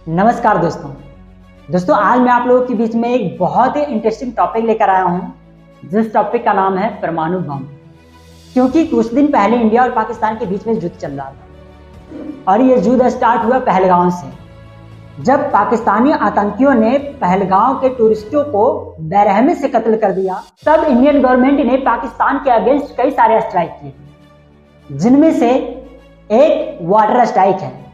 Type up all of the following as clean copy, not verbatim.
नमस्कार दोस्तों आज मैं आप लोगों के बीच में एक बहुत ही इंटरेस्टिंग टॉपिक लेकर आया हूं, जिस टॉपिक का नाम है परमाणु बम। क्योंकि कुछ दिन पहले इंडिया और पाकिस्तान के बीच में युद्ध चल रहा था और ये युद्ध स्टार्ट हुआ पहलगाम से। जब पाकिस्तानी आतंकियों ने पहलगाम के टूरिस्टों को बेरहमी से कत्ल कर दिया, तब इंडियन गवर्नमेंट ने पाकिस्तान के अगेंस्ट कई सारे स्ट्राइक किए, जिनमें से एक वाटर स्ट्राइक है।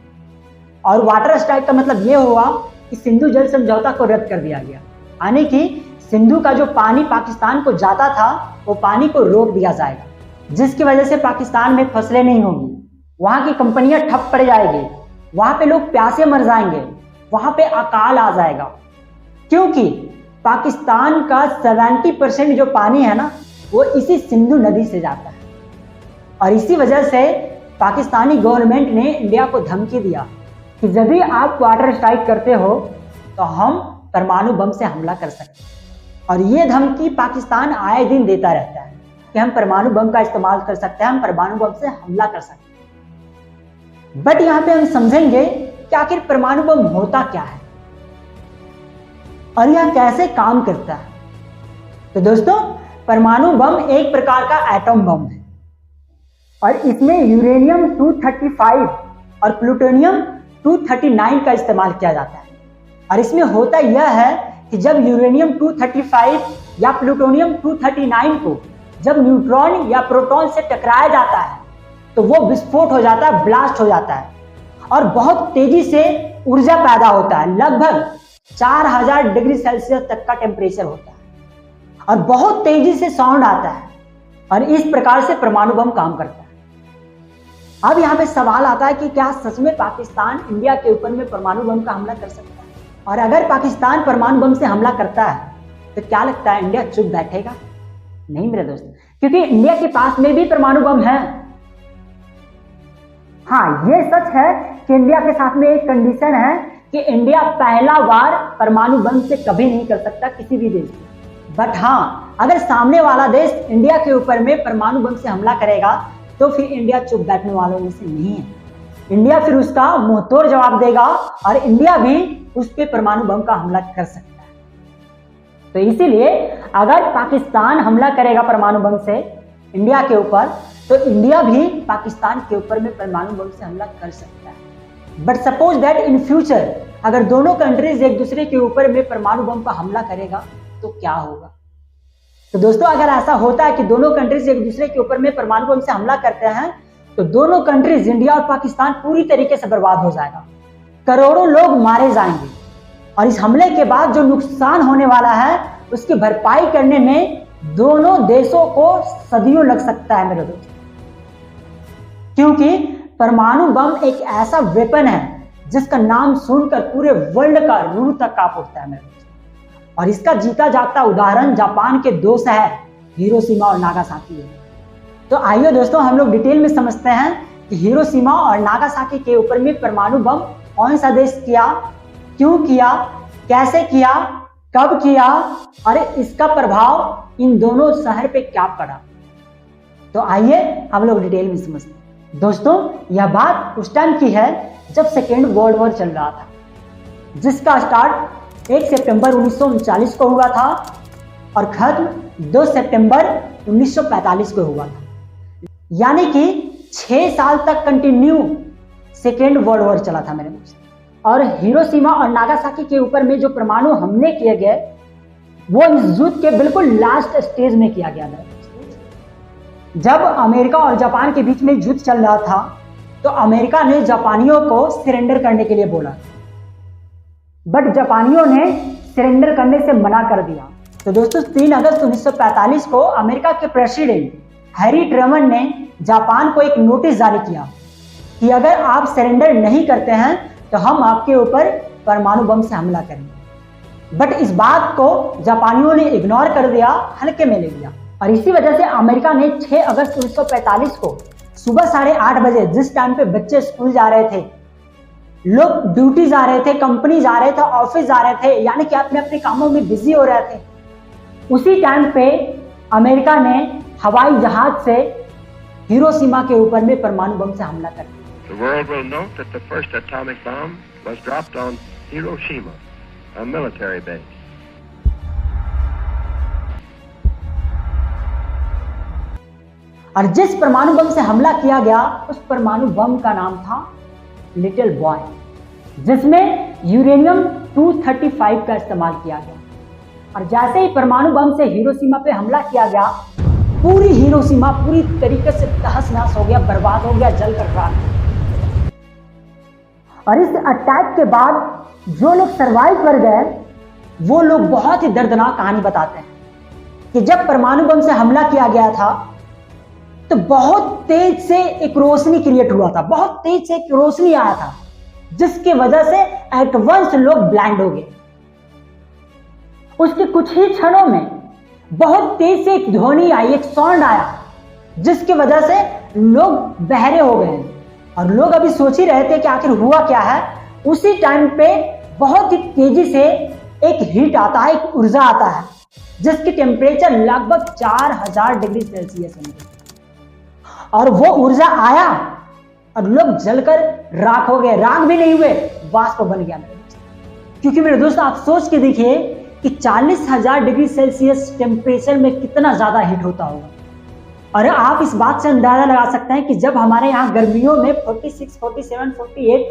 और वाटर स्ट्राइक का मतलब ये हुआ कि सिंधु जल समझौता को रद्द कर दिया गया, यानी कि सिंधु का जो पानी पाकिस्तान को जाता था वो पानी को रोक दिया जाएगा, जिसकी वजह से पाकिस्तान में फसलें नहीं होंगी, वहां की कंपनियां ठप पड़ जाएगी, वहां पे लोग प्यासे मर जाएंगे, वहां पे अकाल आ जाएगा। क्योंकि पाकिस्तान का 70% जो पानी है ना, वो इसी सिंधु नदी से जाता है। और इसी वजह से पाकिस्तानी गवर्नमेंट ने इंडिया को धमकी दिया कि यदि आप वाटर स्ट्राइक करते हो तो हम परमाणु बम से हमला कर सकते हैं। और ये धमकी पाकिस्तान आए दिन देता रहता है कि हम परमाणु बम का इस्तेमाल कर सकते हैं, हम परमाणु बम से हमला कर सकते हैं। बट यहाँ पे हम समझेंगे कि आखिर परमाणु बम होता क्या है और यह कैसे काम करता है। तो दोस्तों, परमाणु बम एक प्रकार का एटम बम है और इसमें यूरेनियम 235 और प्लूटोनियम 239 का इस्तेमाल किया जाता है। और इसमें होता यह है कि जब यूरेनियम 235 या प्लूटोनियम 239 को जब न्यूट्रॉन या प्रोटॉन से टकराया जाता है तो वो विस्फोट हो जाता है, ब्लास्ट हो जाता है और बहुत तेजी से ऊर्जा पैदा होता है। लगभग 4000 डिग्री सेल्सियस तक का टेम्परेचर होता है और बहुत तेजी से साउंड आता है और इस प्रकार से परमाणु बम काम करता है। अब यहाँ पे सवाल आता है कि क्या सच में पाकिस्तान इंडिया के ऊपर में परमाणु बम का हमला कर सकता है? और अगर पाकिस्तान परमाणु बम से हमला करता है तो क्या लगता है इंडिया चुप बैठेगा? नहीं मेरे दोस्त, क्योंकि इंडिया के पास में भी परमाणु बम है। हाँ, ये सच है कि इंडिया के साथ में एक कंडीशन है कि इंडिया पहला बार परमाणु बम से कभी नहीं कर सकता किसी भी देश को। बट हाँ, अगर सामने वाला देश इंडिया के ऊपर में परमाणु बम से हमला करेगा तो फिर इंडिया चुप बैठने वालों में से नहीं है। इंडिया फिर उसका मुंहतोड़ जवाब देगा और इंडिया भी उस पर परमाणु बम का हमला कर सकता है। तो इसीलिए अगर पाकिस्तान हमला करेगा परमाणु बम से इंडिया के ऊपर तो इंडिया भी पाकिस्तान के ऊपर में परमाणु बम से हमला कर सकता है। But suppose that in future अगर दोनों कंट्रीज एक दूसरे के ऊपर में परमाणु बम का हमला करेगा तो क्या होगा? तो दोस्तों, अगर ऐसा होता है कि दोनों कंट्रीज एक दूसरे के ऊपर में परमाणु बम से हमला करते हैं तो दोनों कंट्रीज इंडिया और पाकिस्तान पूरी तरीके से बर्बाद हो जाएगा, करोड़ों लोग मारे जाएंगे और इस हमले के बाद जो नुकसान होने वाला है उसकी भरपाई करने में दोनों देशों को सदियों लग सकता है मेरे दोस्त। क्योंकि परमाणु बम एक ऐसा वेपन है जिसका नाम सुनकर पूरे वर्ल्ड का रूह तक कांप उठता है मेरे दोस्त। और इसका जीता जागता उदाहरण जापान के दो शहर हिरोशिमा और नागासाकी है। तो आइए दोस्तों, हम लोग डिटेल में समझते हैं कि हिरोशिमा और नागासाकी के ऊपर में परमाणु बम कौन सा देश किया, क्यों किया, कैसे किया, कब किया और इसका प्रभाव इन दोनों शहर पे क्या पड़ा। तो आइए हम लोग डिटेल में समझते हैं। दोस्तों, यह बात उस टाइम की है जब सेकेंड वर्ल्ड वॉर चल रहा था, जिसका स्टार्ट 1 सितंबर 1939 को हुआ था और खत्म 2 सितंबर 1945 को हुआ था। यानी कि 6 साल तक कंटिन्यू सेकेंड वर्ल्ड वॉर चला था मेरे दोस्त। और हिरोशिमा और नागासाकी के ऊपर में जो परमाणु हमले किए गए वो इस युद्ध के बिल्कुल लास्ट स्टेज में किया गया मेरे दोस्त। जब अमेरिका और जापान के बीच में युद्ध चल रहा था तो अमेरिका ने जापानियों को सरेंडर करने के लिए बोला, बट जापानियों ने सरेंडर करने से मना कर दिया। तो दोस्तों, 3 अगस्त 1945 को अमेरिका के प्रेसिडेंट हैरी ट्रूमन ने जापान को एक नोटिस जारी किया कि अगर आप सरेंडर नहीं करते हैं तो हम आपके ऊपर परमाणु बम से हमला करेंगे। बट इस बात को जापानियों ने इग्नोर कर दिया, हल्के में ले लिया। और इसी वजह से अमेरिका ने 6 अगस्त 1945 को सुबह 8:30 बजे, जिस टाइम पे बच्चे स्कूल जा रहे थे, लोग ड्यूटी जा रहे थे, कंपनी जा रहे थे, ऑफिस जा रहे थे, यानी कि अपने अपने कामों में बिजी हो रहे थे, उसी टाइम पे अमेरिका ने हवाई जहाज से हिरोशिमा के ऊपर में परमाणु बम से हमला कर दिया। The world will note that the first atomic bomb was dropped on Hiroshima, a military base. और जिस परमाणु बम से हमला किया गया उस परमाणु बम का नाम था लिटिल बॉय, जिसमें यूरेनियम 235 का इस्तेमाल किया गया। और जैसे ही परमाणु बम से हिरोशिमा पे हमला किया गया, पूरी हिरोशिमा पूरी तरीके से तहस नहस हो गया, बर्बाद हो गया, जलकर राख। और इस अटैक के बाद जो लोग सरवाइव कर गए वो लोग बहुत ही दर्दनाक कहानी बताते हैं कि जब परमाणु बम से हमला किया गया था तो बहुत तेज से एक रोशनी क्रिएट हुआ था, बहुत तेज से एक रोशनी आया था, जिसकी वजह से एट वंस लोग ब्लाइंड हो गए। उसके कुछ ही क्षणों में बहुत तेज से एक ध्वनि आई, एक साउंड आया, जिसकी वजह से लोग बहरे हो गए और लोग अभी सोच ही रहे थे कि आखिर हुआ क्या है। उसी टाइम पे बहुत ही तेजी से एक हीट आता है, एक ऊर्जा आता है, जिसकी टेम्परेचर लगभग 4000 डिग्री सेल्सियस है। और वो ऊर्जा आया और लोग जलकर राख हो गए, राख भी नहीं हुए, वाष्प बन गया मेरे दोस्त। क्योंकि मेरे दोस्त आप सोच के देखिए कि 40,000 डिग्री सेल्सियस टेम्परेचर में कितना ज्यादा हीट होता होगा। और आप इस बात से अंदाजा लगा सकते हैं कि जब हमारे यहाँ गर्मियों में 46, 47, 48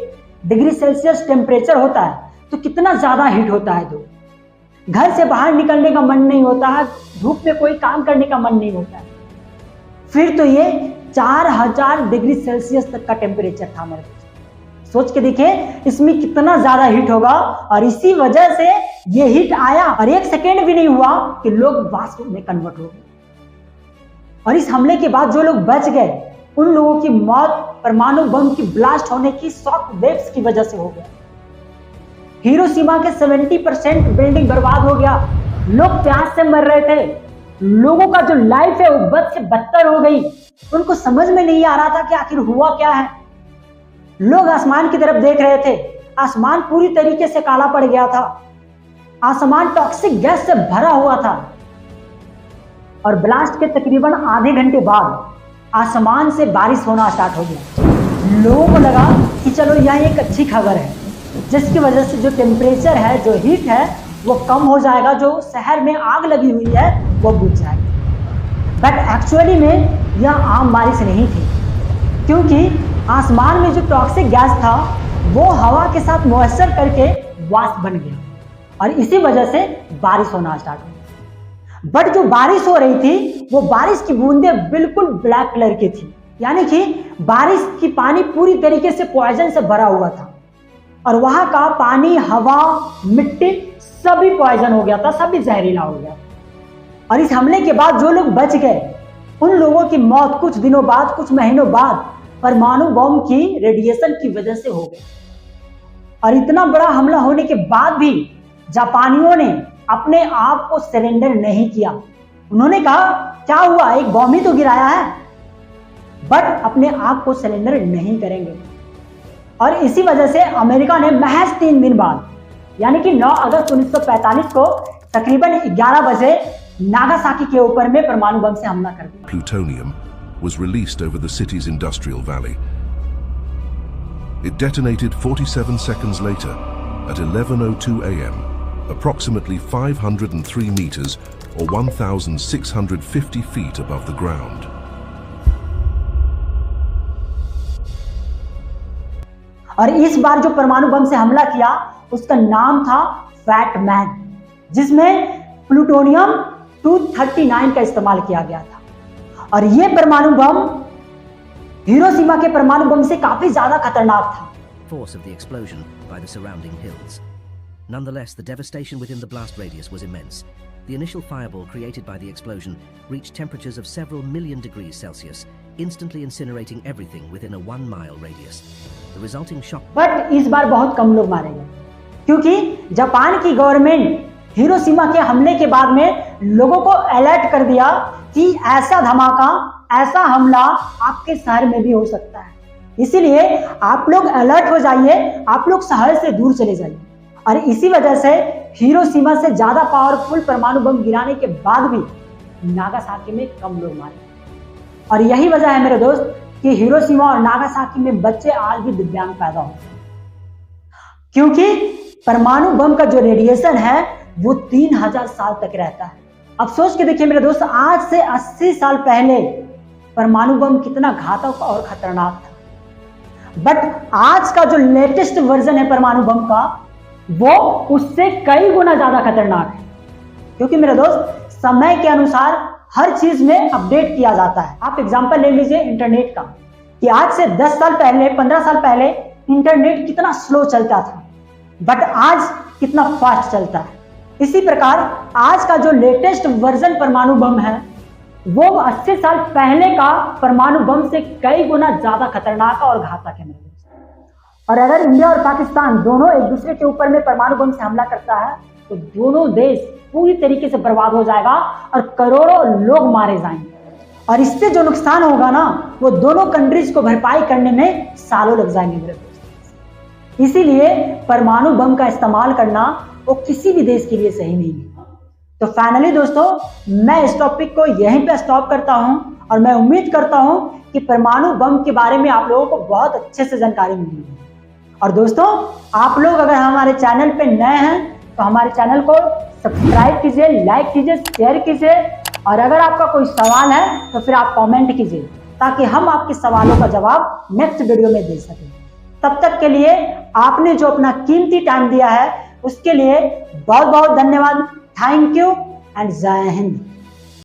डिग्री सेल्सियस टेम्परेचर होता है तो कितना ज्यादा हीट होता है। तो घर से बाहर निकलने का मन नहीं होता है, धूप में कोई काम करने का मन नहीं होता है। फिर तो ये 4000 डिग्री सेल्सियस तक का टेम्परेचर था मेरे दोस्त। सोच के देखिए इसमें कितना ज्यादा हीट होगा। और इसी वजह से ये हीट आया और एक सेकेंड भी नहीं हुआ कि लोग वाष्प में कन्वर्ट हो गए। और इस हमले के बाद जो लोग बच गए उन लोगों की मौत परमाणु बम की ब्लास्ट होने की शॉक वेव्स की वजह से हो गया। हिरोशिमा के 70% बिल्डिंग बर्बाद हो गया, लोग प्यास से मर रहे थे, लोगों का जो लाइफ है वो बद से बदतर हो गई। उनको समझ में नहीं आ रहा था कि आखिर हुआ क्या है। लोग आसमान की तरफ देख रहे थे, आसमान पूरी तरीके से काला पड़ गया था, आसमान टॉक्सिक गैस से भरा हुआ था। और ब्लास्ट के तकरीबन आधे घंटे बाद आसमान से बारिश होना स्टार्ट हो गया। लोगों को लगा कि चलो यह एक अच्छी खबर है, जिसकी वजह से जो टेम्परेचर है, जो हीट है वो कम हो जाएगा, जो शहर में आग लगी हुई है वो बुझ जाएगी। बट एक्चुअली में यह आम बारिश नहीं थी, क्योंकि आसमान में जो टॉक्सिक गैस था वो हवा के साथ मॉइस्चर करके वाष्प बन गया और इसी वजह से बारिश होना स्टार्ट हुई। बट जो बारिश हो रही थी वो बारिश की बूंदें बिल्कुल ब्लैक कलर की थी, यानी कि बारिश की पानी पूरी तरीके से पॉइजन से भरा हुआ था और वहां का पानी, हवा, मिट्टी सभी पॉइजन हो गया था, सभी जहरीला हो गया। और इस हमले के बाद जो लोग बच गए उन लोगों की मौत कुछ दिनों बाद, कुछ महीनों बाद परमाणु बम की रेडिएशन की वजह से हो गई। और इतना बड़ा हमला होने के बाद भी जापानियों ने अपने आप को सरेंडर नहीं किया। उन्होंने कहा क्या हुआ, एक बम ही तो गिराया है, बट अपने आप को सरेंडर नहीं करेंगे। और इसी वजह से अमेरिका ने महज 3 दिन बाद यानी कि 9 अगस्त 1945 को तकरीबन 11 बजे नागासाकी के ऊपर में परमाणु बम से हमला कर दिया। Plutonium was released over the city's industrial valley. It detonated 47 seconds later at 11:02 a.m., approximately 503 meters or 1,650 feet above the ground. और इस बार जो परमाणु बम से हमला किया उसका नाम था फैट मैन, जिसमें प्लूटोनियम 239 का इस्तेमाल किया गया था। और यह परमाणु बम हिरोशिमा के परमाणु बम से काफी ज्यादा खतरनाक था। Force of the explosion by the surrounding hills. Nonetheless, the devastation within the blast radius was immense. The initial fireball created by the explosion reached temperatures of several million degrees Celsius, instantly incinerating everything within a 1-mile radius. The resulting shock. But इस बार बहुत कम लोग मारे गए, क्योंकि Japan की government Hiroshima के हमले के बाद में लोगों को अलर्ट कर दिया कि ऐसा धमाका, ऐसा हमला आपके शहर में भी हो सकता है, इसीलिए आप लोग अलर्ट हो जाइए, आप लोग शहर से दूर चले जाइए। और इसी वजह से हिरोशिमा से ज्यादा पावरफुल परमाणु बम गिराने के बाद भी नागासाकी में कम लोग मारे। और यही वजह है मेरे दोस्त कि हिरोशिमा और नागासाकी में बच्चे आज भी दिव्यांग पैदा होते हैं, क्योंकि परमाणु बम का जो रेडिएशन है वो 3000 साल तक रहता है। अब सोच के देखिए मेरे दोस्त, आज से 80 साल पहले परमाणु बम कितना घातक और खतरनाक था, बट आज का जो लेटेस्ट वर्जन है परमाणु बम का वो उससे कई गुना ज्यादा खतरनाक है। क्योंकि मेरे दोस्त समय के अनुसार हर चीज में अपडेट किया जाता है। आप एग्जांपल ले लीजिए इंटरनेट का, कि आज से 10 साल पहले 15 साल पहले इंटरनेट कितना स्लो चलता था, बट आज कितना फास्ट चलता है। इसी प्रकार आज का जो लेटेस्ट वर्जन परमाणु बम है वो 80 साल पहले का परमाणु बम से कई गुना ज्यादा खतरनाक और घातक है मेरे दोस्त। और अगर इंडिया और पाकिस्तान दोनों एक दूसरे के ऊपर में परमाणु बम से हमला करता है तो दोनों देश पूरी तरीके से बर्बाद हो जाएगा और करोड़ों लोग मारे जाएंगे। और इससे जो नुकसान होगा ना वो दोनों कंट्रीज को भरपाई करने में सालों लग जाएंगे मेरे दोस्त। इसीलिए परमाणु बम का इस्तेमाल करना वो किसी भी देश के लिए सही नहीं है। तो फाइनली दोस्तों मैं इस टॉपिक को यहीं पे स्टॉप करता हूं और मैं उम्मीद करता हूं कि परमाणु बम के बारे में आप लोगों को बहुत अच्छे से जानकारी मिली है। और दोस्तों आप लोग अगर हमारे चैनल पे नए हैं तो हमारे चैनल को सब्सक्राइब कीजिए, लाइक कीजिए, शेयर कीजिए, और अगर आपका कोई सवाल है तो फिर आप कमेंट कीजिए ताकि हम आपके सवालों का जवाब नेक्स्ट वीडियो में दे सकें। तब तक के लिए आपने जो अपना कीमती टाइम दिया है उसके लिए बहुत बहुत धन्यवाद। थैंक यू एंड जय हिंद।